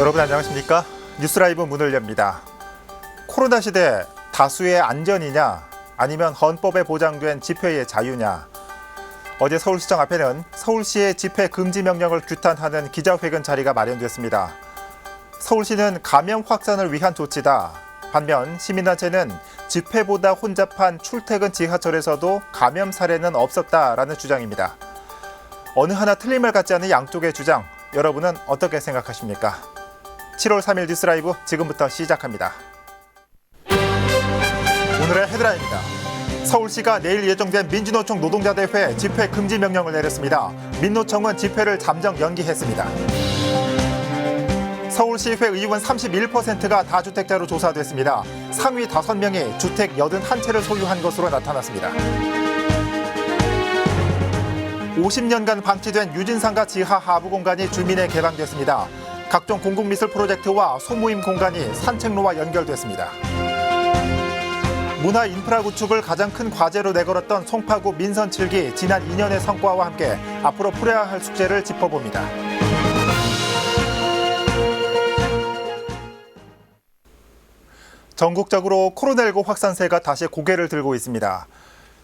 여러분 안녕하십니까? 뉴스라이브 문을 엽니다. 코로나 시대 다수의 안전이냐 아니면 헌법에 보장된 집회의 자유냐. 어제 서울시청 앞에는 서울시의 집회 금지 명령을 규탄하는 기자회견 자리가 마련됐습니다. 서울시는 감염 확산을 위한 조치다. 반면 시민단체는 집회보다 혼잡한 출퇴근 지하철에서도 감염 사례는 없었다라는 주장입니다. 어느 하나 틀린 말 같지 않은 양쪽의 주장, 여러분은 어떻게 생각하십니까? 7월 3일 뉴스라이브 지금부터 시작합니다. 오늘의 헤드라인입니다. 서울시가 내일 예정된 민주노총 노동자대회 집회 금지 명령을 내렸습니다. 민노총은 집회를 잠정 연기했습니다. 서울시의회 의원 31%가 다주택자로 조사됐습니다. 상위 5명이 주택 81채를 소유한 것으로 나타났습니다. 50년간 방치된 유진상가 지하 하부 공간이 주민에 개방됐습니다. 각종 공공미술 프로젝트와 소모임 공간이 산책로와 연결됐습니다. 문화 인프라 구축을 가장 큰 과제로 내걸었던 송파구 민선 7기 지난 2년의 성과와 함께 앞으로 풀어야 할 숙제를 짚어봅니다. 전국적으로 코로나19 확산세가 다시 고개를 들고 있습니다.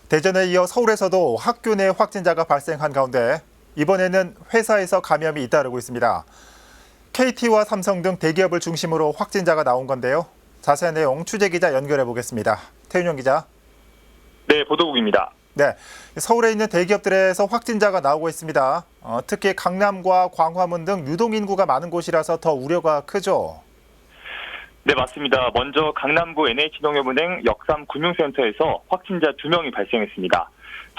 대전에 이어 서울에서도 학교 내 확진자가 발생한 가운데 이번에는 회사에서 감염이 잇따르고 있습니다. KT와 삼성 등 대기업을 중심으로 확진자가 나온 건데요. 자세한 내용 취재기자 연결해 보겠습니다. 태윤영 기자. 네, 보도국입니다. 네, 서울에 있는 대기업들에서 확진자가 나오고 있습니다. 특히 강남과 광화문 등 유동인구가 많은 곳이라서 더 우려가 크죠. 네, 맞습니다. 먼저 강남구 NH농협은행 역삼금융센터에서 확진자 2명이 발생했습니다.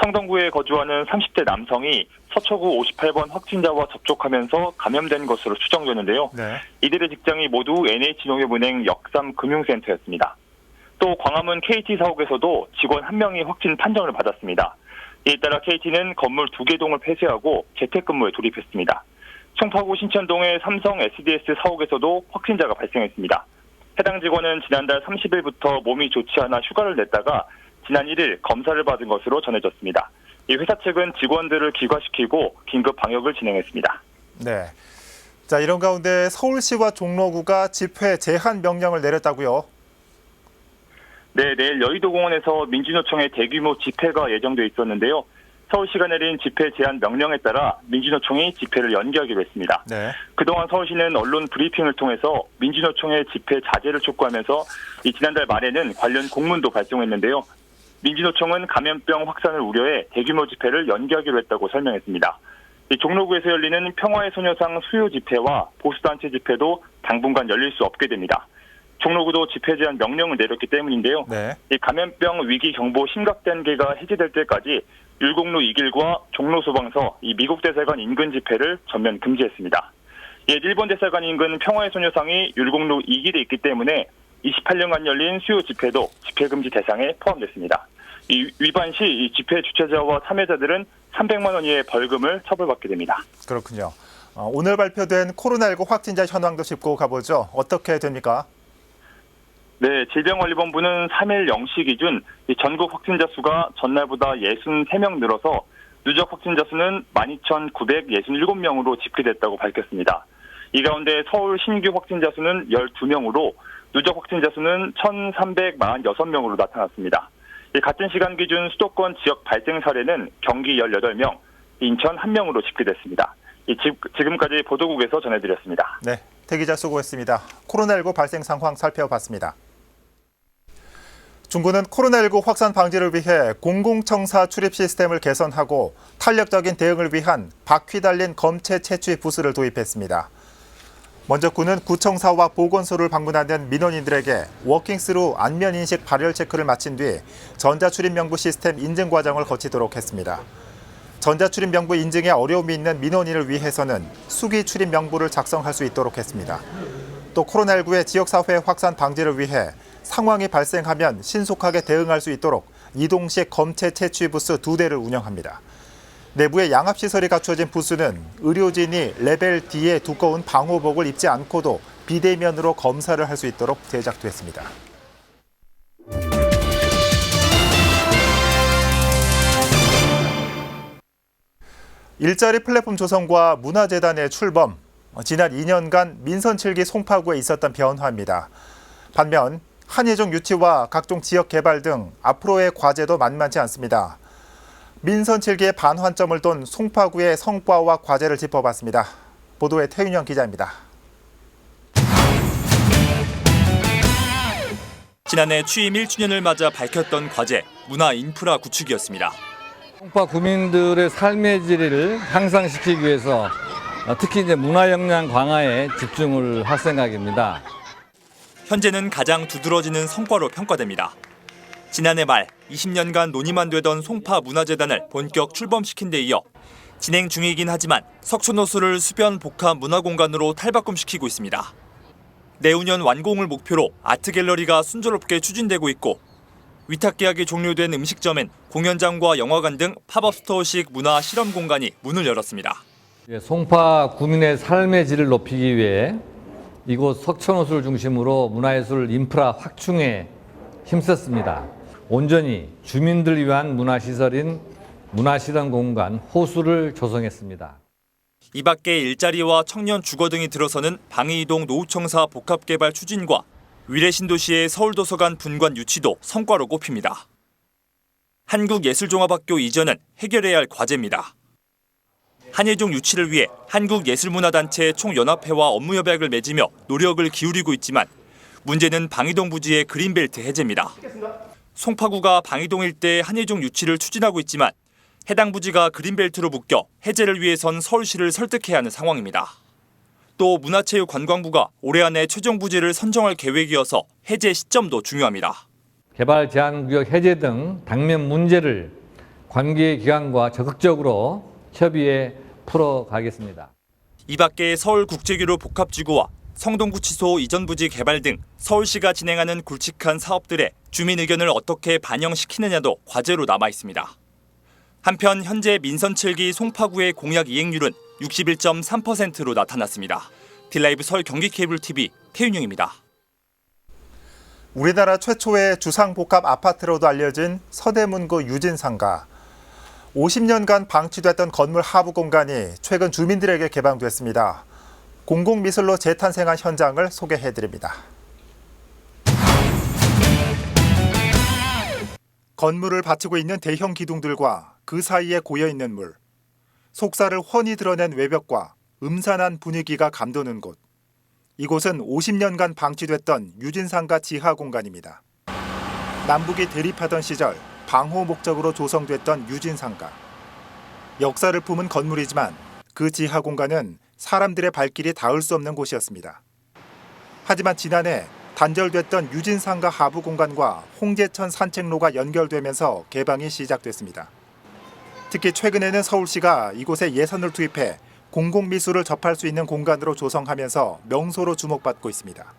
성동구에 거주하는 30대 남성이 서초구 58번 확진자와 접촉하면서 감염된 것으로 추정되는데요. 네. 이들의 직장이 모두 NH농협은행 역삼금융센터였습니다. 또 광화문 KT 사옥에서도 직원 1명이 확진 판정을 받았습니다. 이에 따라 KT는 건물 2개 동을 폐쇄하고 재택근무에 돌입했습니다. 송파구 신천동의 삼성 SDS 사옥에서도 확진자가 발생했습니다. 해당 직원은 지난달 30일부터 몸이 좋지 않아 휴가를 냈다가 지난 1일 검사를 받은 것으로 전해졌습니다. 이 회사 측은 직원들을 귀가시키고 긴급 방역을 진행했습니다. 네. 자, 이런 가운데 서울시와 종로구가 집회 제한 명령을 내렸다고요? 네, 내일 여의도공원에서 민주노총의 대규모 집회가 예정돼 있었는데요. 서울시가 내린 집회 제한 명령에 따라 민주노총이 집회를 연기하기로 했습니다. 네. 그동안 서울시는 언론 브리핑을 통해서 민주노총의 집회 자제를 촉구하면서 지난달 말에는 관련 공문도 발송했는데요. 민주노총은 감염병 확산을 우려해 대규모 집회를 연기하기로 했다고 설명했습니다. 종로구에서 열리는 평화의 소녀상 수요 집회와 보수단체 집회도 당분간 열릴 수 없게 됩니다. 종로구도 집회 제한 명령을 내렸기 때문인데요. 네. 이 감염병 위기 경보 심각 단계가 해제될 때까지 율곡로 2길과 종로 소방서, 이 미국 대사관 인근 집회를 전면 금지했습니다. 일본 대사관 인근 평화의 소녀상이 율곡로 2길에 있기 때문에 28년간 열린 수요 집회도 집회 금지 대상에 포함됐습니다. 이 위반 시 이 집회 주최자와 참여자들은 300만 원 이하의 벌금을 처벌받게 됩니다. 그렇군요. 오늘 발표된 코로나19 확진자 현황도 짚고 가보죠. 어떻게 됩니까? 네, 질병관리본부는 3일 0시 기준 전국 확진자 수가 전날보다 63명 늘어서 누적 확진자 수는 12,967명으로 집계됐다고 밝혔습니다. 이 가운데 서울 신규 확진자 수는 12명으로 누적 확진자 수는 1,346명으로 나타났습니다. 같은 시간 기준 수도권 지역 발생 사례는 경기 18명, 인천 1명으로 집계됐습니다. 지금까지 보도국에서 전해드렸습니다. 네, 태 기자 수고했습니다. 코로나19 발생 상황 살펴봤습니다. 중구는 코로나19 확산 방지를 위해 공공청사 출입 시스템을 개선하고 탄력적인 대응을 위한 바퀴 달린 검체 채취 부스를 도입했습니다. 먼저 구는 구청사와 보건소를 방문하는 민원인들에게 워킹스루 안면인식 발열 체크를 마친 뒤 전자출입명부 시스템 인증 과정을 거치도록 했습니다. 전자출입명부 인증에 어려움이 있는 민원인을 위해서는 수기 출입명부를 작성할 수 있도록 했습니다. 또 코로나19의 지역사회 확산 방지를 위해 상황이 발생하면 신속하게 대응할 수 있도록 이동식 검체 채취 부스 2대를 운영합니다. 내부에 양압시설이 갖춰진 부스는 의료진이 레벨 D의 두꺼운 방호복을 입지 않고도 비대면으로 검사를 할 수 있도록 제작됐습니다. 일자리 플랫폼 조성과 문화재단의 출범, 지난 2년간 민선 7기 송파구에 있었던 변화입니다. 반면 한예종 유치와 각종 지역 개발 등 앞으로의 과제도 만만치 않습니다. 민선 7기의 반환점을 둔 송파구의 성과와 과제를 짚어봤습니다. 보도에 태윤영 기자입니다. 지난해 취임 1주년을 맞아 밝혔던 과제, 문화 인프라 구축이었습니다. 송파 구민들의 삶의 질을 향상시키기 위해서 특히 문화 역량 강화에 집중을 할 생각입니다. 현재는 가장 두드러지는 성과로 평가됩니다. 지난해 말 20년간 논의만 되던 송파 문화재단을 본격 출범시킨 데 이어 진행 중이긴 하지만 석촌호수를 수변 복합 문화공간으로 탈바꿈시키고 있습니다. 내후년 완공을 목표로 아트갤러리가 순조롭게 추진되고 있고 위탁 계약이 종료된 음식점엔 공연장과 영화관 등 팝업스토어식 문화 실험 공간이 문을 열었습니다. 송파 구민의 삶의 질을 높이기 위해 이곳 석촌호수를 중심으로 문화예술 인프라 확충에 힘썼습니다. 온전히 주민들 위한 문화시설인 문화실험 공간 호수를 조성했습니다. 이 밖에 일자리와 청년 주거 등이 들어서는 방이동 노후청사 복합개발 추진과 위례신도시의 서울도서관 분관 유치도 성과로 꼽힙니다. 한국예술종합학교 이전은 해결해야 할 과제입니다. 한예종 유치를 위해 한국예술문화단체 총연합회와 업무협약을 맺으며 노력을 기울이고 있지만 문제는 방이동 부지의 그린벨트 해제입니다. 송파구가 방이동 일대의 한예종 유치를 추진하고 있지만 해당 부지가 그린벨트로 묶여 해제를 위해선 서울시를 설득해야 하는 상황입니다. 또 문화체육관광부가 올해 안에 최종 부지를 선정할 계획이어서 해제 시점도 중요합니다. 개발 제한 구역 해제 등 당면 문제를 관계 기관과 적극적으로 협의해 풀어가겠습니다. 이 밖에 서울국제교류 복합지구와 성동구치소 이전 부지 개발 등 서울시가 진행하는 굵직한 사업들의 주민 의견을 어떻게 반영시키느냐도 과제로 남아 있습니다. 한편 현재 민선 7기 송파구의 공약 이행률은 61.3%로 나타났습니다. 딜라이브 서울 경기 케이블 TV 태윤영입니다. 우리나라 최초의 주상복합 아파트로도 알려진 서대문구 유진상가. 50년간 방치됐던 건물 하부 공간이 최근 주민들에게 개방됐습니다. 공공미술로 재탄생한 현장을 소개해드립니다. 건물을 받치고 있는 대형 기둥들과 그 사이에 고여있는 물, 속살을 훤히 드러낸 외벽과 음산한 분위기가 감도는 곳. 이곳은 50년간 방치됐던 유진상가 지하 공간입니다. 남북이 대립하던 시절 방호 목적으로 조성됐던 유진상가. 역사를 품은 건물이지만 그 지하 공간은 사람들의 발길이 닿을 수 없는 곳이었습니다. 하지만 지난해 단절됐던 유진상가 하부 공간과 홍제천 산책로가 연결되면서 개방이 시작됐습니다. 특히 최근에는 서울시가 이곳에 예산을 투입해 공공미술을 접할 수 있는 공간으로 조성하면서 명소로 주목받고 있습니다.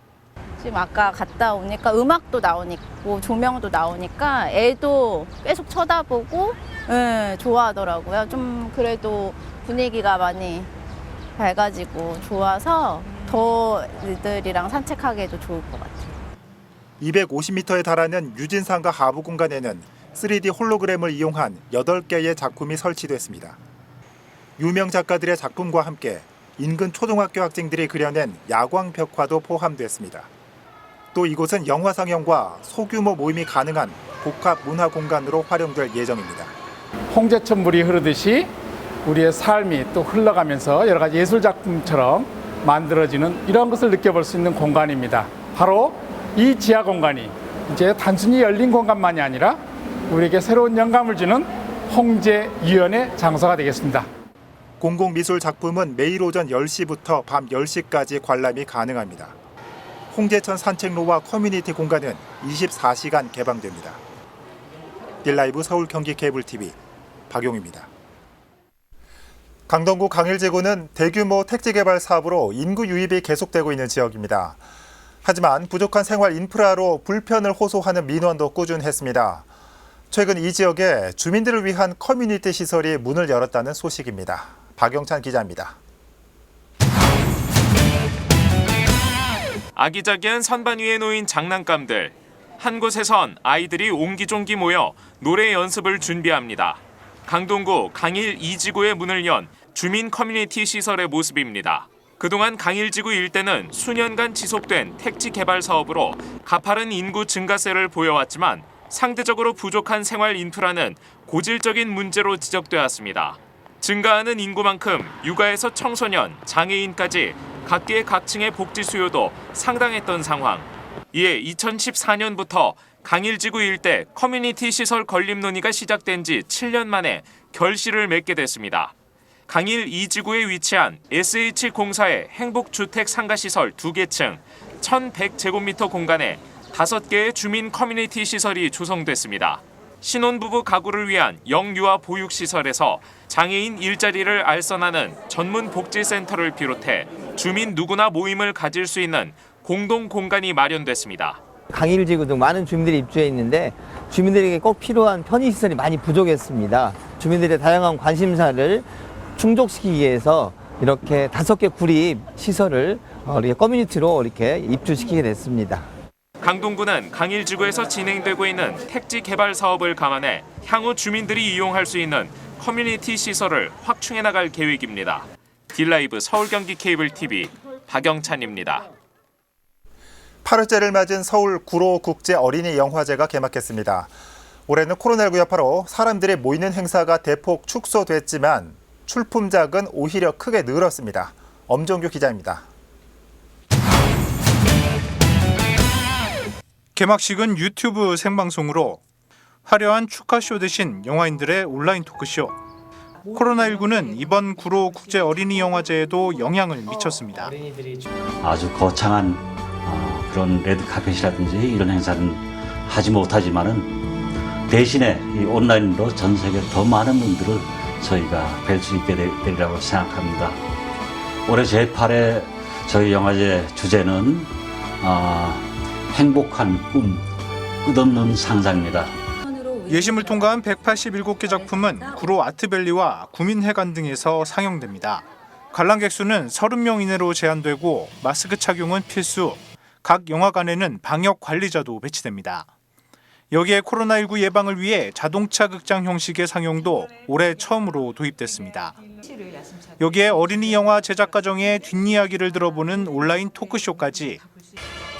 지금 아까 갔다 오니까 음악도 나오니까 조명도 나오니까 애도 계속 쳐다보고 좋아하더라고요. 좀 그래도 분위기가 많이 밝아지고 좋아서 더 애들이랑 산책하기에도 좋을 것 같아요. 250m에 달하는 유진상가 하부 공간에는 3D 홀로그램을 이용한 8개의 작품이 설치됐습니다. 유명 작가들의 작품과 함께 인근 초등학교 학생들이 그려낸 야광 벽화도 포함됐습니다. 또 이곳은 영화 상영과 소규모 모임이 가능한 복합 문화 공간으로 활용될 예정입니다. 홍제천 물이 흐르듯이 우리의 삶이 또 흘러가면서 여러 가지 예술 작품처럼 만들어지는 이런 것을 느껴볼 수 있는 공간입니다. 바로 이 지하 공간이 이제 단순히 열린 공간만이 아니라 우리에게 새로운 영감을 주는 홍제유연의 장소가 되겠습니다. 공공미술 작품은 매일 오전 10시부터 밤 10시까지 관람이 가능합니다. 홍제천 산책로와 커뮤니티 공간은 24시간 개방됩니다. 딜라이브 서울 경기 케이블 TV 박용입니다. 강동구 강일지구는 대규모 택지 개발 사업으로 인구 유입이 계속되고 있는 지역입니다. 하지만 부족한 생활 인프라로 불편을 호소하는 민원도 꾸준했습니다. 최근 이 지역에 주민들을 위한 커뮤니티 시설이 문을 열었다는 소식입니다. 박영찬 기자입니다. 아기자기한 선반 위에 놓인 장난감들. 한 곳에선 아이들이 옹기종기 모여 노래 연습을 준비합니다. 강동구 강일 2지구의 문을 연 주민 커뮤니티 시설의 모습입니다. 그동안 강일지구 일대는 수년간 지속된 택지 개발 사업으로 가파른 인구 증가세를 보여왔지만 상대적으로 부족한 생활 인프라는 고질적인 문제로 지적되었습니다. 증가하는 인구만큼 육아에서 청소년, 장애인까지 각계 각층의 복지 수요도 상당했던 상황. 이에 2014년부터 강일지구 일대 커뮤니티 시설 건립 논의가 시작된 지 7년 만에 결실을 맺게 됐습니다. 강일 2지구에 위치한 SH공사의 행복주택 상가시설 2개 층 1,100제곱미터 공간에 5개의 주민 커뮤니티 시설이 조성됐습니다. 신혼부부 가구를 위한 영유아 보육시설에서 장애인 일자리를 알선하는 전문 복지센터를 비롯해 주민 누구나 모임을 가질 수 있는 공동 공간이 마련됐습니다. 강일지구 등 많은 주민들이 입주해 있는데 주민들에게 꼭 필요한 편의시설이 많이 부족했습니다. 주민들의 다양한 관심사를 충족시키기 위해서 이렇게 5개 구립 시설을 이렇게 커뮤니티로 이렇게 입주시키게 됐습니다. 강동구는 강일지구에서 진행되고 있는 택지 개발 사업을 감안해 향후 주민들이 이용할 수 있는 커뮤니티 시설을 확충해 나갈 계획입니다. 딜라이브 서울 경기 케이블 TV 박영찬입니다. 8회째를 맞은 서울 구로 국제 어린이 영화제가 개막했습니다. 올해는 코로나19 여파로 사람들이 모이는 행사가 대폭 축소됐지만 출품작은 오히려 크게 늘었습니다. 엄정규 기자입니다. 개막식은 유튜브 생방송으로 화려한 축하쇼 대신 영화인들의 온라인 토크쇼. 코로나19는 이번 구로 국제 어린이 영화제에도 영향을 미쳤습니다. 아주 거창한 그런 레드카펫이라든지 이런 행사는 하지 못하지만은 대신에 이 온라인으로 전 세계 더 많은 분들을 저희가 뵐 수 있게 되리라고 생각합니다. 올해 제8회 저희 영화제 주제는 행복한 꿈, 끝없는 상상입니다. 예심을 통과한 187개 작품은 구로 아트밸리와 구민회관 등에서 상영됩니다. 관람객 수는 30명 이내로 제한되고 마스크 착용은 필수, 각 영화관에는 방역 관리자도 배치됩니다. 여기에 코로나19 예방을 위해 자동차 극장 형식의 상영도 올해 처음으로 도입됐습니다. 여기에 어린이 영화 제작 과정의 뒷이야기를 들어보는 온라인 토크쇼까지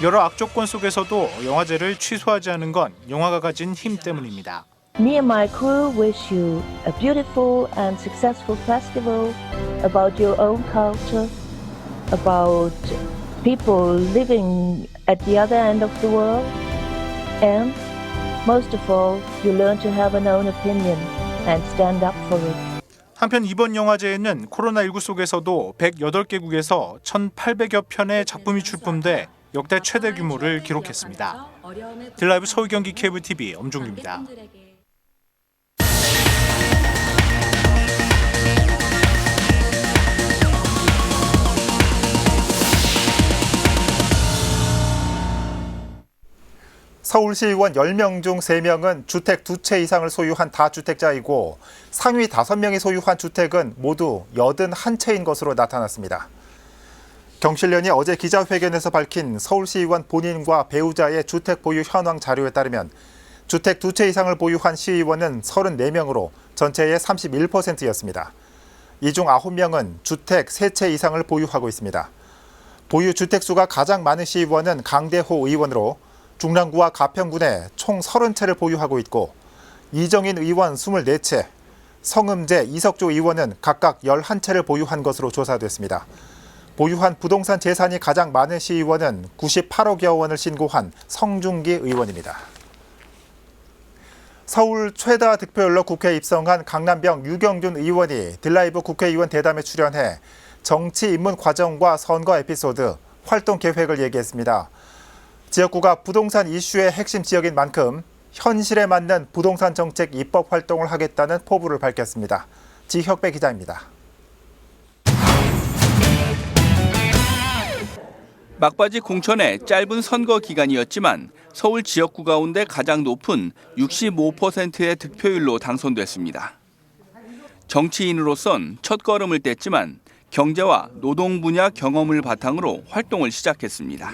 여러 악조건 속에서도 영화제를 취소하지 않은 건 영화가 가진 힘 때문입니다. Me and my crew wish you a beautiful and successful festival about your own culture, about people living at the other end of the world, and most of all, you learn to have an own opinion and stand up for it. 한편 이번 영화제에는 코로나19 속에서도 108개국에서 1,800여 편의 작품이 출품돼 역대 최대 규모를 기록했습니다. 딜라이브 서울 경기 케이블 TV 엄종규입니다. 서울시의원 10명 중 3명은 주택 2채 이상을 소유한 다주택자이고 상위 5명이 소유한 주택은 모두 81채인 것으로 나타났습니다. 경실련이 어제 기자회견에서 밝힌 서울시의원 본인과 배우자의 주택 보유 현황 자료에 따르면 주택 2채 이상을 보유한 시의원은 34명으로 전체의 31%였습니다. 이 중 9명은 주택 3채 이상을 보유하고 있습니다. 보유 주택수가 가장 많은 시의원은 강대호 의원으로 중랑구와 가평군에 총 30채를 보유하고 있고 이정인 의원 24채, 성음재, 이석조 의원은 각각 11채를 보유한 것으로 조사됐습니다. 보유한 부동산 재산이 가장 많은 시의원은 98억여 원을 신고한 성중기 의원입니다. 서울 최다 득표율로 국회에 입성한 강남병 유경준 의원이 딜라이브 국회의원 대담에 출연해 정치 입문 과정과 선거 에피소드, 활동 계획을 얘기했습니다. 지역구가 부동산 이슈의 핵심 지역인 만큼 현실에 맞는 부동산 정책 입법 활동을 하겠다는 포부를 밝혔습니다. 지혁배 기자입니다. 막바지 공천의 짧은 선거 기간이었지만 서울 지역구 가운데 가장 높은 65%의 득표율로 당선됐습니다. 정치인으로선 첫걸음을 뗐지만 경제와 노동 분야 경험을 바탕으로 활동을 시작했습니다.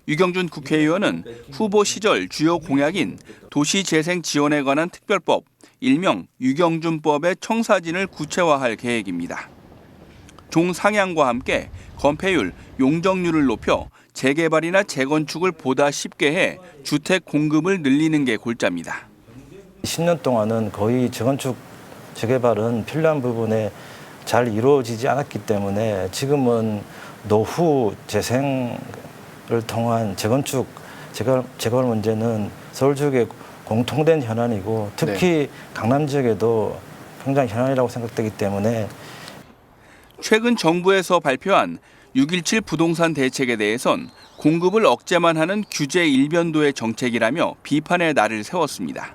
유경준 국회의원은 후보 시절 주요 공약인 도시재생 지원에 관한 특별법, 일명 유경준법의 청사진을 구체화할 계획입니다. 종 상향과 함께 건폐율, 용적률을 높여 재개발이나 재건축을 보다 쉽게 해 주택 공급을 늘리는 게 골자입니다. 10년 동안은 거의 재건축, 재개발은 필요한 부분에 잘 이루어지지 않았기 때문에 지금은 노후 재생을 통한 재건축, 재개발 문제는 서울 지역의 공통된 현안이고 특히 강남 지역에도 굉장히 현안이라고 생각되기 때문에 최근 정부에서 발표한 6.17 부동산 대책에 대해선 공급을 억제만 하는 규제 일변도의 정책이라며 비판의 날을 세웠습니다.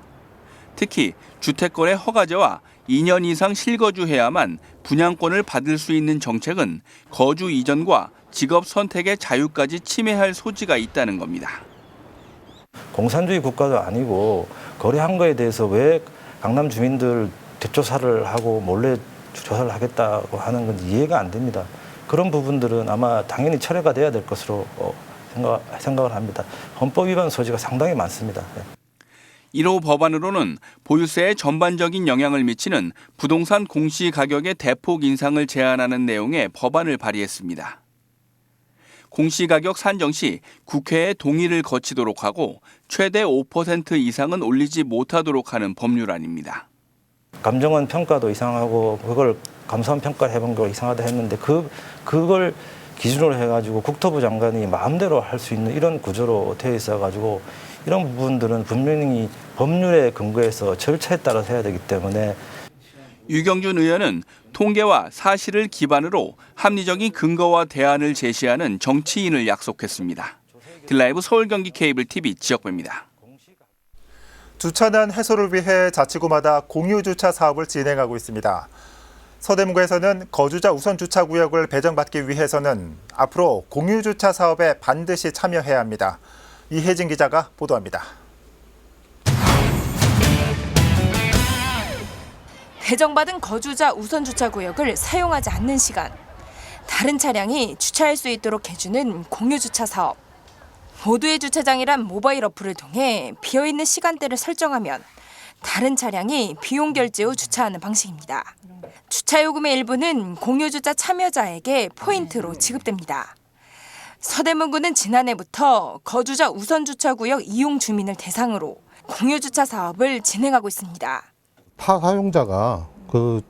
특히 주택거래 허가제와 2년 이상 실거주해야만 분양권을 받을 수 있는 정책은 거주 이전과 직업 선택의 자유까지 침해할 소지가 있다는 겁니다. 공산주의 국가도 아니고 거래한 거에 대해서 왜 강남 주민들 뒷조사를 하고 몰래 조사를 하겠다고 하는 건 이해가 안 됩니다. 그런 부분들은 아마 당연히 철회가 돼야 될 것으로 생각을 합니다. 헌법 위반 소지가 상당히 많습니다. 1호 법안으로는 보유세에 전반적인 영향을 미치는 부동산 공시가격의 대폭 인상을 제한하는 내용의 법안을 발의했습니다. 공시가격 산정 시 국회의 동의를 거치도록 하고 최대 5% 이상은 올리지 못하도록 하는 법률안입니다. 감정원 평가도 이상하고 그걸 감사원 평가를 해본 거 이상하다 했는데 그걸 기준으로 해가지고 국토부 장관이 마음대로 할 수 있는 이런 구조로 되어 있어가지고 이런 부분들은 분명히 법률에 근거해서 절차에 따라서 해야 되기 때문에 유경준 의원은 통계와 사실을 기반으로 합리적인 근거와 대안을 제시하는 정치인을 약속했습니다. 딜라이브 서울 경기 케이블 TV 지역배입니다. 주차난 해소를 위해 자치구마다 공유주차 사업을 진행하고 있습니다. 서대문구에서는 거주자 우선 주차구역을 배정받기 위해서는 앞으로 공유주차 사업에 반드시 참여해야 합니다. 이혜진 기자가 보도합니다. 배정받은 거주자 우선 주차구역을 사용하지 않는 시간, 다른 차량이 주차할 수 있도록 해주는 공유주차 사업. 모두의 주차장이란 모바일 어플을 통해 비어있는 시간대를 설정하면 다른 차량이 비용 결제 후 주차하는 방식입니다. 주차요금의 일부는 공유주차 참여자에게 포인트로 지급됩니다. 서대문구는 지난해부터 거주자 우선 주차구역 이용 주민을 대상으로 공유주차 사업을 진행하고 있습니다. 타 사용자가 그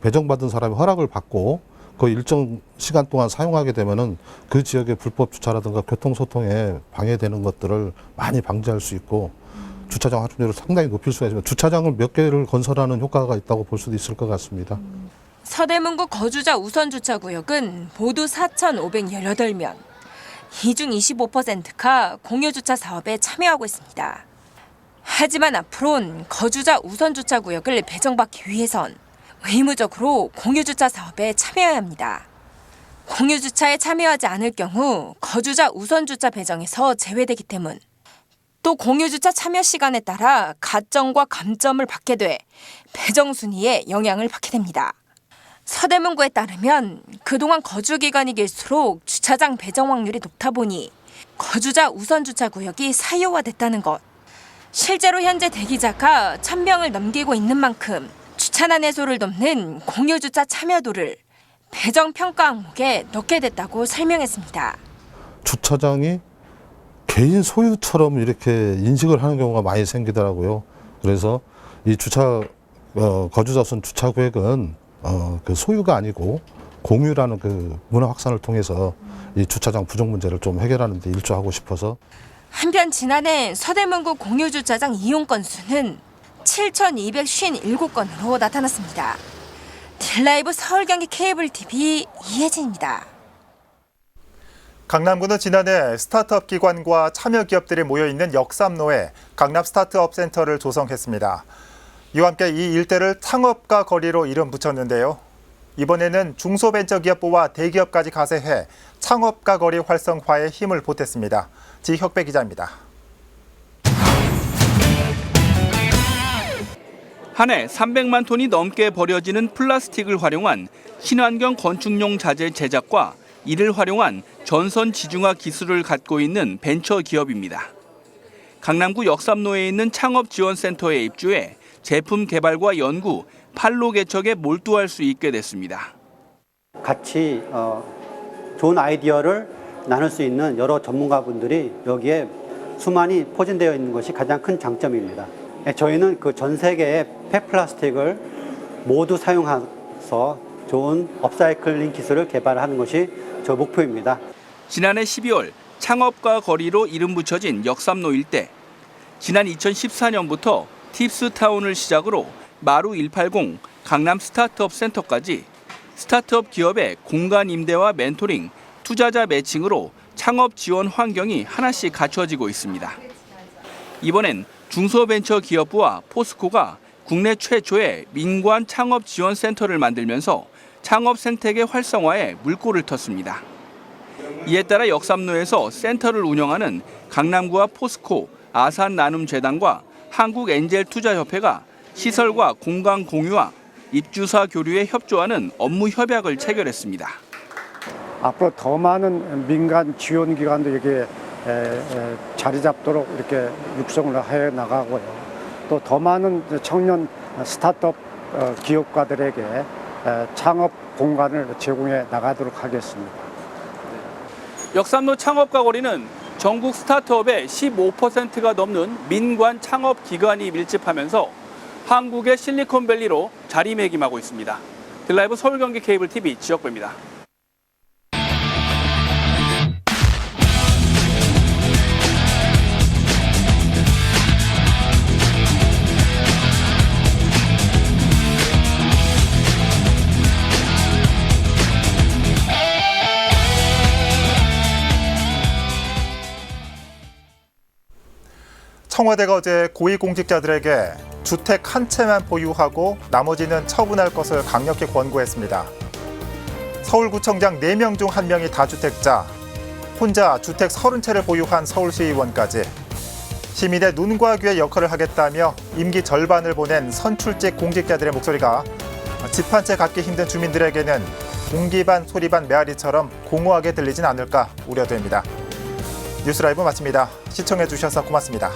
배정받은 사람이 허락을 받고 그 일정 시간 동안 사용하게 되면은 그 지역의 불법 주차라든가 교통소통에 방해되는 것들을 많이 방지할 수 있고 주차장 활용률을 상당히 높일 수가 있습니다. 주차장을 몇 개를 건설하는 효과가 있다고 볼 수도 있을 것 같습니다. 서대문구 거주자 우선 주차구역은 모두 4,518명. 이 중 25%가 공유주차 사업에 참여하고 있습니다. 하지만 앞으로는 거주자 우선 주차구역을 배정받기 위해선 의무적으로 공유주차 사업에 참여해야 합니다. 공유주차에 참여하지 않을 경우 거주자 우선 주차 배정에서 제외되기 때문. 또 공유주차 참여 시간에 따라 가점과 감점을 받게 돼 배정 순위에 영향을 받게 됩니다. 서대문구에 따르면 그동안 거주 기간이 길수록 주차장 배정 확률이 높다 보니 거주자 우선 주차 구역이 사유화됐다는 것. 실제로 현재 대기자가 1,000명을 넘기고 있는 만큼 주차난 해소를 돕는 공유주차 참여도를 배정 평가 항목에 넣게 됐다고 설명했습니다. 주차장이 개인 소유처럼 이렇게 인식을 하는 경우가 많이 생기더라고요. 그래서 이 거주자 우선 주차구역은 그 소유가 아니고 공유라는 그 문화 확산을 통해서 이 주차장 부족 문제를 좀 해결하는 데 일조하고 싶어서. 한편 지난해 서대문구 공유주차장 이용 건수는 7,257건으로 나타났습니다. 딜라이브 서울 경기 케이블 TV 이혜진입니다. 강남구는 지난해 스타트업 기관과 참여 기업들이 모여있는 역삼로에 강남 스타트업 센터를 조성했습니다. 이와 함께 이 일대를 창업가 거리로 이름 붙였는데요. 이번에는 중소벤처기업부와 대기업까지 가세해 창업가 거리 활성화에 힘을 보탰습니다. 지혁배 기자입니다. 한 해 300만 톤이 넘게 버려지는 플라스틱을 활용한 친환경 건축용 자재 제작과 이를 활용한 전선 지중화 기술을 갖고 있는 벤처 기업입니다. 강남구 역삼로에 있는 창업지원센터에 입주해 제품 개발과 연구, 판로 개척에 몰두할 수 있게 됐습니다. 같이 좋은 아이디어를 나눌 수 있는 여러 전문가분들이 여기에 수많이 포진되어 있는 것이 가장 큰 장점입니다. 저희는 그 전 세계의 폐플라스틱을 모두 사용해서 좋은 업사이클링 기술을 개발하는 것이 저 목표입니다. 지난해 12월 창업과 거리로 이름 붙여진 역삼로 일대. 지난 2014년부터 팁스타운을 시작으로 마루 180 강남 스타트업 센터까지 스타트업 기업의 공간 임대와 멘토링, 투자자 매칭으로 창업 지원 환경이 하나씩 갖춰지고 있습니다. 이번엔 중소벤처기업부와 포스코가 국내 최초의 민관 창업 지원 센터를 만들면서 창업 생태계 활성화에 물꼬를 텄습니다. 이에 따라 역삼로에서 센터를 운영하는 강남구와 포스코, 아산나눔재단과 한국엔젤투자협회가 시설과 공간 공유와 입주사 교류에 협조하는 업무 협약을 체결했습니다. 앞으로 더 많은 민간 지원 기관도 여기에 자리 잡도록 이렇게 육성을 해 나가고요. 또 더 많은 청년 스타트업 기업가들에게 창업 공간을 제공해 나가도록 하겠습니다. 역삼로 창업가 거리는 전국 스타트업의 15%가 넘는 민관 창업 기관이 밀집하면서 한국의 실리콘밸리로 자리매김하고 있습니다. 딜라이브 서울경기 케이블 TV 지역부입니다. 청와대가 어제 고위공직자들에게 주택 한 채만 보유하고 나머지는 처분할 것을 강력히 권고했습니다. 서울구청장 4명 중 1명이 다주택자, 혼자 주택 30채를 보유한 서울시의원까지 시민의 눈과 귀의 역할을 하겠다며 임기 절반을 보낸 선출직 공직자들의 목소리가 집 한 채 갖기 힘든 주민들에게는 공기 반 소리 반 메아리처럼 공허하게 들리진 않을까 우려됩니다. 뉴스라이브 마칩니다. 시청해주셔서 고맙습니다.